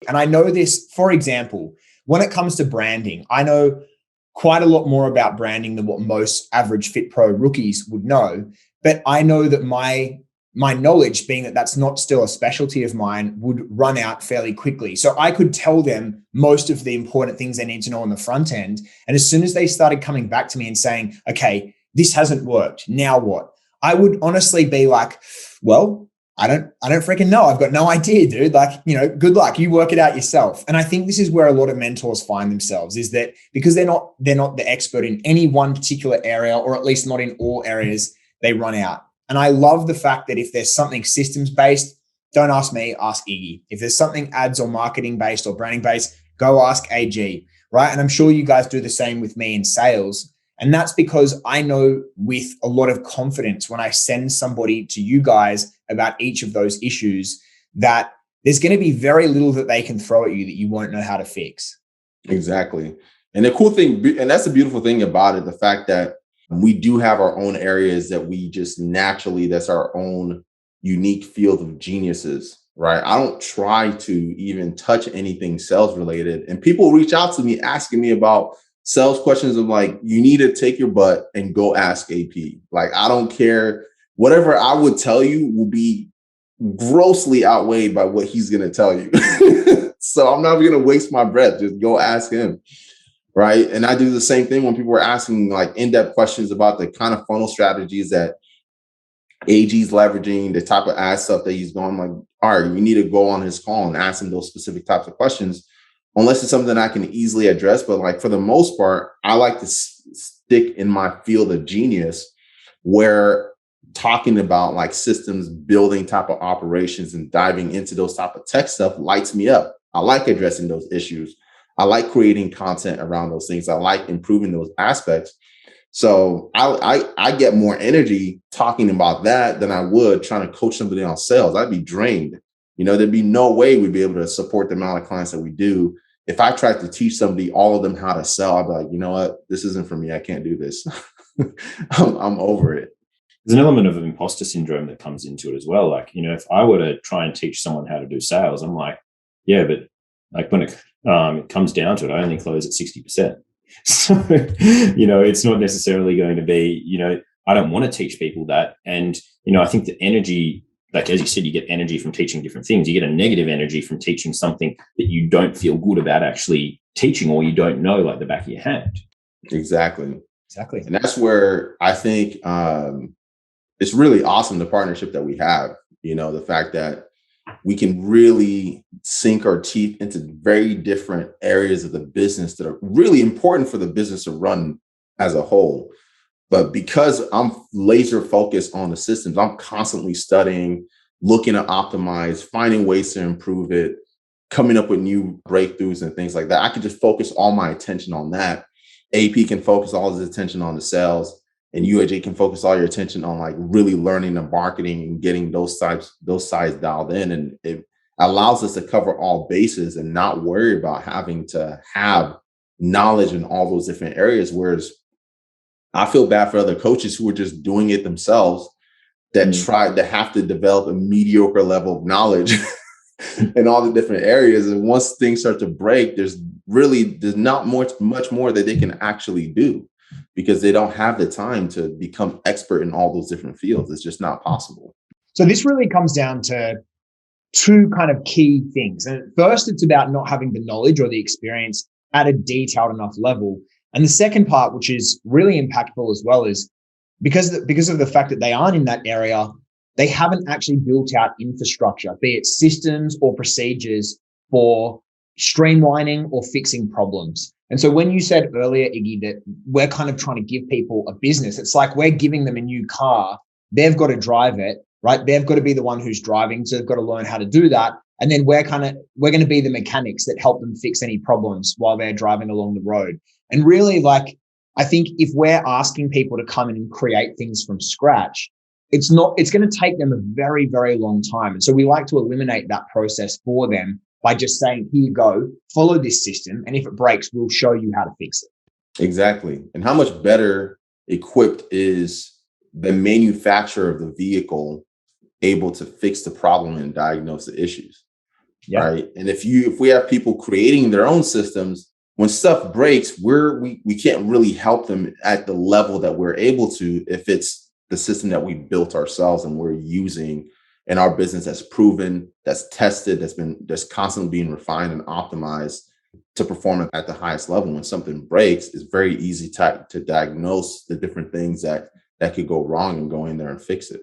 And I know this, for example, when it comes to branding, I know quite a lot more about branding than what most average Fitpro rookies would know. But I know that my knowledge, being that that's not still a specialty of mine, would run out fairly quickly. So I could tell them most of the important things they need to know on the front end. And as soon as they started coming back to me and saying, okay, this hasn't worked, now what? I would honestly be like, well, I don't freaking know. I've got no idea, dude. Like, good luck. You work it out yourself. And I think this is where a lot of mentors find themselves, is that because they're not the expert in any one particular area, or at least not in all areas, they run out. And I love the fact that if there's something systems based, don't ask me, ask Iggy. If there's something ads or marketing based or branding based, go ask AG, right? And I'm sure you guys do the same with me in sales. And that's because I know with a lot of confidence when I send somebody to you guys about each of those issues, that there's going to be very little that they can throw at you that you won't know how to fix. Exactly. And the cool thing, and that's the beautiful thing about it, the fact that we do have our own areas that we just naturally, that's our own unique field of geniuses, right? I don't try to even touch anything sales related. And people reach out to me asking me about sales questions of like, you need to take your butt and go ask AP. Like, I don't care. Whatever I would tell you will be grossly outweighed by what he's going to tell you. So I'm not going to waste my breath. Just go ask him. Right. And I do the same thing when people are asking like in-depth questions about the kind of funnel strategies that AG's leveraging, the type of ad stuff that he's going. Like, all right, we need to go on his call and ask him those specific types of questions, unless it's something I can easily address. But like, for the most part, I like to stick in my field of genius, where talking about like systems building type of operations and diving into those type of tech stuff lights me up. I like addressing those issues. I like creating content around those things. I like improving those aspects. So I get more energy talking about that than I would trying to coach somebody on sales. I'd be drained. There'd be no way we'd be able to support the amount of clients that we do. If I tried to teach somebody, all of them, how to sell, I'd be like, you know what? This isn't for me. I can't do this. I'm over it. There's an element of imposter syndrome that comes into it as well. Like, if I were to try and teach someone how to do sales, I'm like, yeah, but like when it comes down to it, I only close at 60%. So, it's not necessarily going to be, I don't want to teach people that. And, I think the energy, like, as you said, you get energy from teaching different things. You get a negative energy from teaching something that you don't feel good about actually teaching, or you don't know like the back of your hand. Exactly. And that's where I think it's really awesome, the partnership that we have, the fact that we can really sink our teeth into very different areas of the business that are really important for the business to run as a whole. But because I'm laser focused on the systems, I'm constantly studying, looking to optimize, finding ways to improve it, coming up with new breakthroughs and things like that. I can just focus all my attention on that. AP can focus all his attention on the sales, and UAJ can focus all your attention on like really learning the marketing and getting those sides dialed in. And it allows us to cover all bases and not worry about having to have knowledge in all those different areas. Whereas I feel bad for other coaches who are just doing it themselves, that try to have to develop a mediocre level of knowledge in all the different areas. And once things start to break, there's not much more that they can actually do, because they don't have the time to become expert in all those different fields. It's just not possible. So this really comes down to two kind of key things. And first, it's about not having the knowledge or the experience at a detailed enough level. And the second part, which is really impactful as well, is because of the fact that they aren't in that area, they haven't actually built out infrastructure, be it systems or procedures for streamlining or fixing problems. And so when you said earlier, Iggy, that we're kind of trying to give people a business, it's like we're giving them a new car. They've got to drive it, right? They've got to be the one who's driving. So they've got to learn how to do that. And then we're going to be the mechanics that help them fix any problems while they're driving along the road. And really, like, I think if we're asking people to come in and create things from scratch, it's going to take them a very, very long time. And so we like to eliminate that process for them by just saying, here you go, follow this system. And if it breaks, we'll show you how to fix it. Exactly. And how much better equipped is the manufacturer of the vehicle able to fix the problem and diagnose the issues? Yeah. right? And if we have people creating their own systems, when stuff breaks, we can't really help them at the level that we're able to if it's the system that we built ourselves and we're using in our business that's proven, that's tested, that's constantly being refined and optimized to perform at the highest level. When something breaks, it's very easy to diagnose the different things that could go wrong and go in there and fix it.